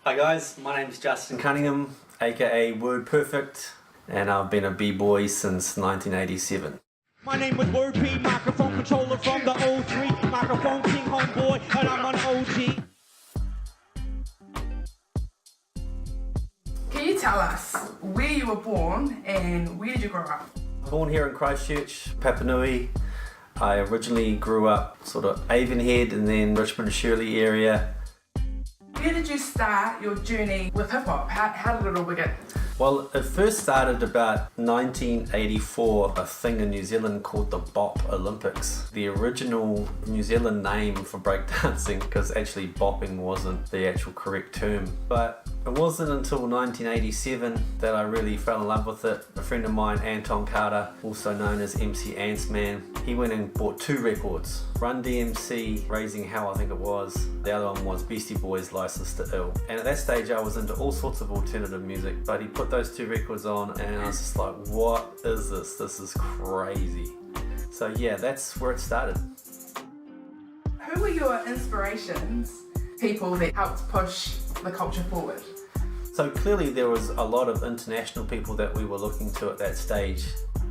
Hi guys, my name is Justin Cunningham, aka Word Perfect, and I've been a b-boy since 1987. My name was Word P, microphone controller from the O3, microphone king homeboy, and I'm an OG. Can you tell us where you were born and where did you grow up? Born here in Christchurch, Papanui. I originally grew up sort of Avonhead and then Richmond Shirley area. Where did you start your journey with hip hop? How did it all begin? Well, it first started about 1984, a thing in New Zealand called the Bop Olympics. The original New Zealand name for breakdancing, because actually bopping wasn't the actual correct term. But it wasn't until 1987 that I really fell in love with it. A friend of mine, Anton Carter, also known as MC Antsman, he went and bought 2 records. Run DMC, Raising Hell I think it was. The other one was Beastie Boys, Licensed to Ill. And at that stage I was into all sorts of alternative music, but he put those 2 records on and I was just like, what is this? This is crazy. So yeah, that's where it started. Who were your inspirations, people that helped push the culture forward? So clearly there was a lot of international people that we were looking to at that stage.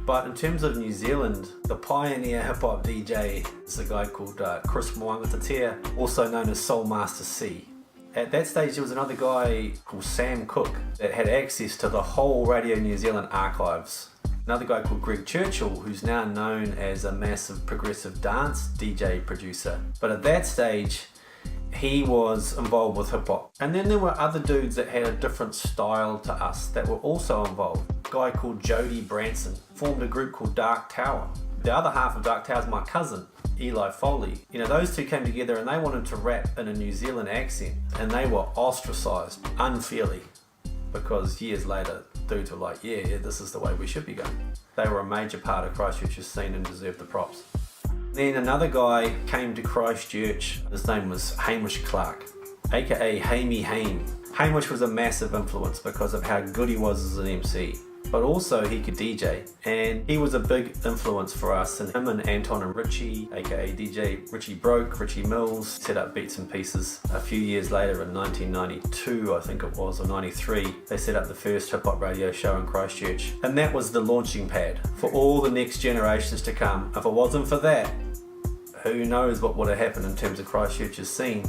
But in terms of New Zealand, the pioneer hip-hop DJ is a guy called Chris Mwangatatea, also known as Soul Master C. At that stage there was another guy called Sam Cook that had access to the whole Radio New Zealand archives. Another guy called Greg Churchill, who's now known as a massive progressive dance DJ producer. But at that stage, he was involved with hip hop. And then there were other dudes that had a different style to us that were also involved. A guy called Jody Branson formed a group called Dark Tower. The other half of Dark Tower is my cousin, Eli Foley. You know, those two came together and they wanted to rap in a New Zealand accent, and they were ostracized unfairly because years later dudes were like, yeah, this is the way we should be going. They were a major part of Christchurch's scene and deserved the props. Then another guy came to Christchurch. His name was Hamish Clark, aka Hamey Haim. Hamish was a massive influence because of how good he was as an MC, but also he could DJ, and he was a big influence for us. And him and Anton and Richie, aka DJ Richie Broke, Richie Mills, set up Beats and Pieces. A few years later in 1992, I think it was, or 93, they set up the first hip hop radio show in Christchurch. And that was the launching pad for all the next generations to come. If it wasn't for that, who knows what would have happened in terms of Christchurch's scene.